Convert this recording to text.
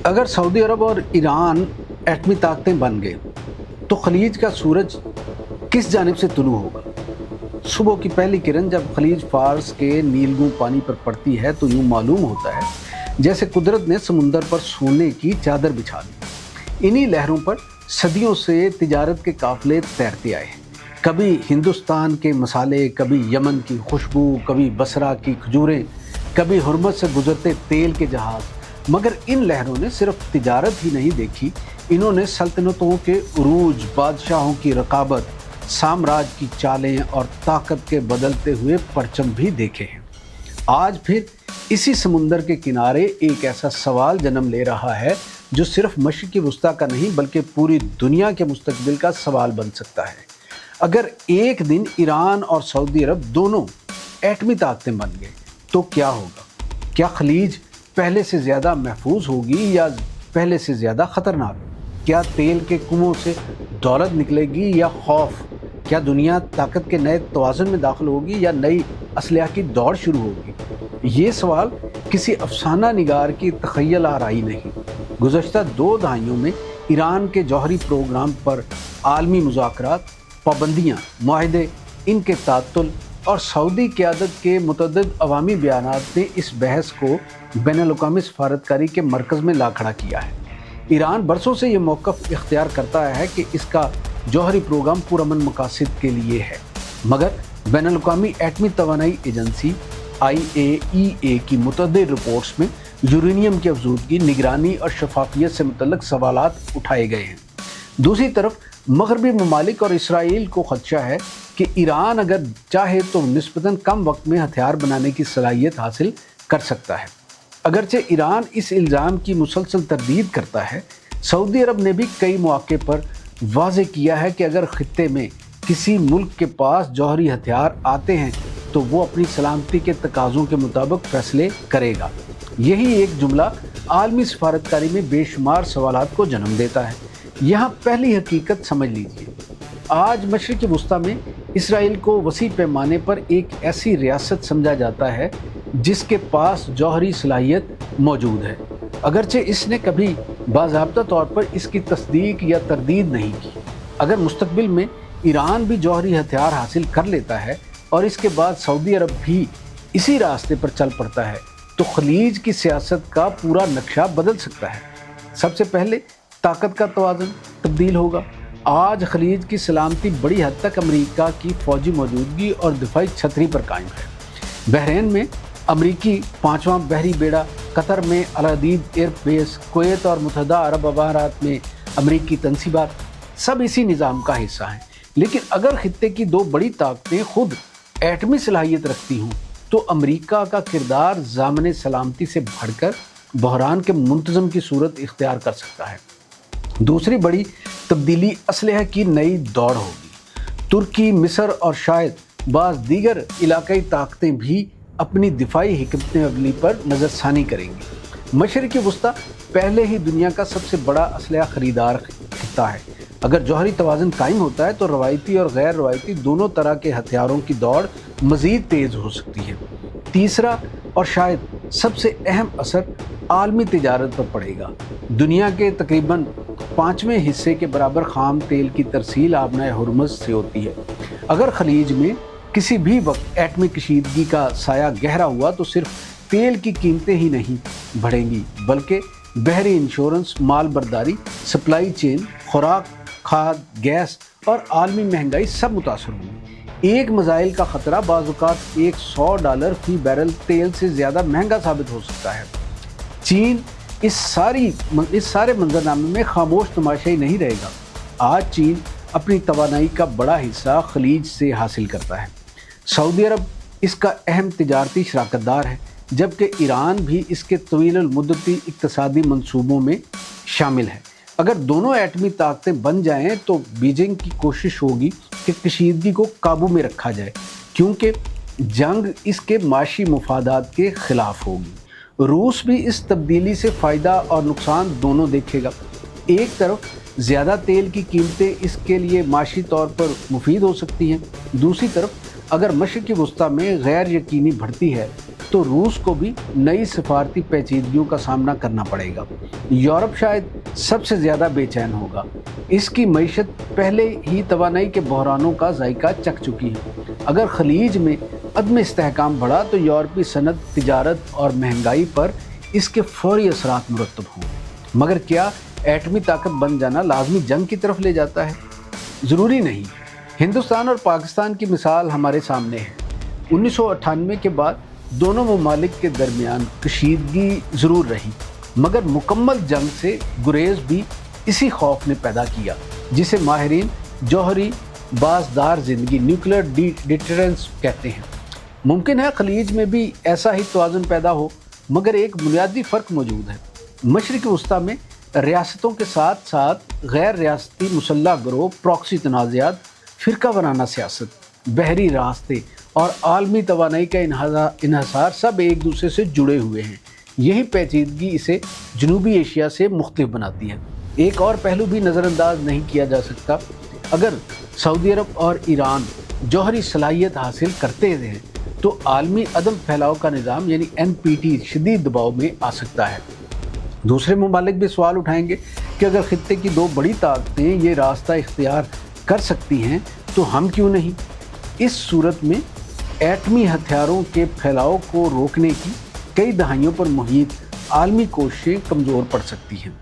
अगर सऊदी अरब और ईरान एटमी ताकतें बन गए तो खलीज का सूरज किस जानिब से तुलू होगा। सुबह की पहली किरण जब खलीज फार्स के नीलगू पानी पर पड़ती है तो यूं मालूम होता है जैसे कुदरत ने समुंदर पर सोने की चादर बिछा दी। इन्हीं लहरों पर सदियों से तिजारत के काफिले तैरते आए हैं। कभी हिंदुस्तान के मसाले, कभी यमन की खुशबू, कभी बसरा की खजूरें, कभी हुर्मत से गुजरते तेल के जहाज। मगर इन लहरों ने सिर्फ तिजारत ही नहीं देखी, इन्होंने सल्तनतों के उरूज, बादशाहों की रकाबत, साम्राज्य की चालें और ताकत के बदलते हुए परचम भी देखे हैं। आज फिर इसी समुंदर के किनारे एक ऐसा सवाल जन्म ले रहा है जो सिर्फ मशरिक़ी वुस्ता का नहीं बल्कि पूरी दुनिया के मुस्तकबिल का सवाल बन सकता है। अगर एक दिन ईरान और सऊदी अरब दोनों एटमी ताकतें बन गए तो क्या होगा? क्या खलीज पहले से ज़्यादा महफूज होगी या पहले से ज़्यादा ख़तरनाक? क्या तेल के कुओं से दौलत निकलेगी या खौफ? क्या दुनिया ताकत के नए तवाज़ुन में दाखिल होगी या नई असलहा की दौड़ शुरू होगी? ये सवाल किसी अफसाना निगार की तख़य्युल आराई नहीं। गुज़श्ता 2 दहाइयों में ईरान के जौहरी प्रोग्राम पर आलमी मुज़ाकरात, पाबंदियाँ, मुआहदे, इनके तातुल और सऊदी क़यादत के मुतअद्दिद अवामी बयानात ने इस बहस को बैनुल-अक़वामी सफारतकारी के मरकज़ में ला खड़ा किया है। ईरान बरसों से ये मौक़िफ़ इख्तियार करता है कि इसका जौहरी प्रोग्राम पुरअमन मकासद के लिए है, मगर बैनुल-अक़वामी एटमी तवानाई एजेंसी IAEA की मुतअद्दिद रिपोर्ट्स में यूरेनियम की अफज़ूदगी, निगरानी और शफाफियत से मुतल्लिक़ सवालात उठाए गए हैं। दूसरी तरफ मग़रबी ममालिक और इसराइल को ख़दशा है कि ईरान अगर चाहे तो निस्बतन कम वक्त में हथियार बनाने की सलाहियत हासिल कर सकता है। अगरचे ईरान इस इल्ज़ाम की मुसलसल तरदीद करता है, सऊदी अरब ने भी कई मौक़े पर वाज़े किया है कि अगर ख़ित्ते में किसी मुल्क के पास जौहरी हथियार आते हैं तो वो अपनी सलामती के तकाज़ों के मुताबिक फ़ैसले करेगा। यही एक जुमला आलमी सफारतकारी में बेशुमार सवालात को जन्म देता है। यहाँ पहली हकीकत समझ लीजिए। आज मशरिक़ी वुस्ता में इसराइल को वसी पैमाने पर एक ऐसी रियासत समझा जाता है जिसके पास जौहरी सलाहियत मौजूद है, अगरचे इसने कभी बाज़ाब्ता तौर पर इसकी तस्दीक या तरदीद नहीं की। अगर मुस्तकबिल में ईरान भी जौहरी हथियार हासिल कर लेता है और इसके बाद सऊदी अरब भी इसी रास्ते पर चल पड़ता है तो खलीज की सियासत का पूरा नक्शा बदल सकता है। सबसे पहले ताकत का तवाज़ुन तब्दील होगा। आज खलीज की सलामती बड़ी हद तक अमेरिका की फ़ौजी मौजूदगी और दिफाई छतरी पर कायम है। बहरीन में अमरीकी 5वां बहरी बेड़ा, कतर में अल-अदीद एयर बेस, कुवैत और मुत्तहिदा अरब अमारात में अमरीकी तनसीबात, सब इसी निज़ाम का हिस्सा हैं। लेकिन अगर खित्ते की 2 बड़ी ताकतें खुद एटमी सलाहियत रखती हों तो अमरीका का किरदार ज़ामने सलामती से बढ़कर बहरान के मुंतज़म की सूरत इख्तियार कर सकता है। दूसरी बड़ी तब्दीली असलहा की नई दौड़ होगी। तुर्की, मिस्र और शायद बाज़ दीगर इलाकाई ताकतें भी अपनी दिफाई हिकमत अमली पर नज़रसानी करेंगी। मशरिक़ी वुस्ता पहले ही दुनिया का सबसे बड़ा असलहा ख़रीदार खित्ता है। अगर जौहरी तवाज़ुन कायम होता है तो रवायती और गैर रवायती दोनों तरह के हथियारों की दौड़ मज़ीद तेज़ हो सकती है। तीसरा और शायद सबसे अहम असर आलमी तिजारत पर पड़ेगा। दुनिया के तकरीबन 5वें हिस्से के बराबर ख़ाम तेल की तरसील आबनाए हुर्मुज़ से होती है। अगर खलीज में किसी भी वक्त एटमी कशीदगी का साया गहरा हुआ तो सिर्फ तेल की कीमतें ही नहीं बढ़ेंगी बल्कि बहरी इंश्योरेंस, माल बर्दारी, सप्लाई चेन, खुराक, खाद, गैस और आलमी महंगाई सब मुतासर होंगी। एक मज़ाइल का ख़तरा बाज़-औक़ात $100 फ़ी बैरल तेल से ज़्यादा महंगा साबित हो सकता है। चीन इस सारे मंजरनामे में खामोश तमाशाई नहीं रहेगा। आज चीन अपनी तवानाई का बड़ा हिस्सा खलीज से हासिल करता है। सऊदी अरब इसका अहम तिजारती शराकतदार है, जबकि ईरान भी इसके तवील मुद्दती इक़्तिसादी मंसूबों में शामिल है। अगर दोनों एटमी ताकतें बन जाएं तो बीजिंग की कोशिश होगी कि कशीदगी को काबू में रखा जाए, क्योंकि जंग इसके माशी मुफादात के ख़िलाफ़ होगी। रूस भी इस तब्दीली से फ़ायदा और नुकसान दोनों देखेगा। एक तरफ ज़्यादा तेल की कीमतें इसके लिए माशी तौर पर मुफीद हो सकती हैं, दूसरी तरफ अगर मशरिक़ी वुस्ता में गैर यकीनी बढ़ती है तो तो रूस को भी नई सफारती पेचीदगियों का सामना करना पड़ेगा। यूरोप शायद सबसे ज़्यादा बेचैन होगा। इसकी मईशत पहले ही तवानाई के बहरानों का जायका चख चुकी है। अगर खलीज में अदम इस्तेहकाम बढ़ा तो यूरोपी सनत, तिजारत और महंगाई पर इसके फौरी असरात मुरतब हों। मगर क्या एटमी ताकत बन जाना लाजमी जंग की तरफ ले जाता है? ज़रूरी नहीं। हिंदुस्तान और पाकिस्तान की मिसाल हमारे सामने है। 1998 के बाद दोनों ममालिक के दरमियान कशीदगी ज़रूर रही, मगर मुकम्मल जंग से गुरेज भी इसी खौफ ने पैदा किया, जिसे माहिरीन जौहरी बाज़दार ज़िंदगी, न्यूक्लियर डिटरेंस कहते हैं। मुमकिन है खलीज में भी ऐसा ही तवाज़ुन पैदा हो, मगर एक बुनियादी फ़र्क मौजूद है। मशरिक़ वस्ता में रियासतों के साथ साथ गैर रियासती मुसल्लह गिरोह, प्रॉक्सी तनाज़ात, फ़िरका वराना सियासत, बहरी रास्ते और आलमी तवानाई का इन्हसार सब एक दूसरे से जुड़े हुए हैं। यही पेचीदगी इसे जनूबी एशिया से मुख्तलिफ बनाती है। एक और पहलू भी नज़रअंदाज नहीं किया जा सकता। अगर सऊदी अरब और ईरान जौहरी सलाहियत हासिल करते हैं तो आलमी अदम फैलाव का निज़ाम यानी NPT शदीद दबाव में आ सकता है। दूसरे ममालिक भी सवाल उठाएंगे कि अगर खित्ते की दो बड़ी ताकतें ये रास्ता इख्तियार कर सकती हैं तो हम क्यों नहीं? इस सूरत में एटमी हथियारों के फैलाव को रोकने की कई दहाइयों पर मुहित आलमी कोशिशें कमज़ोर पड़ सकती हैं।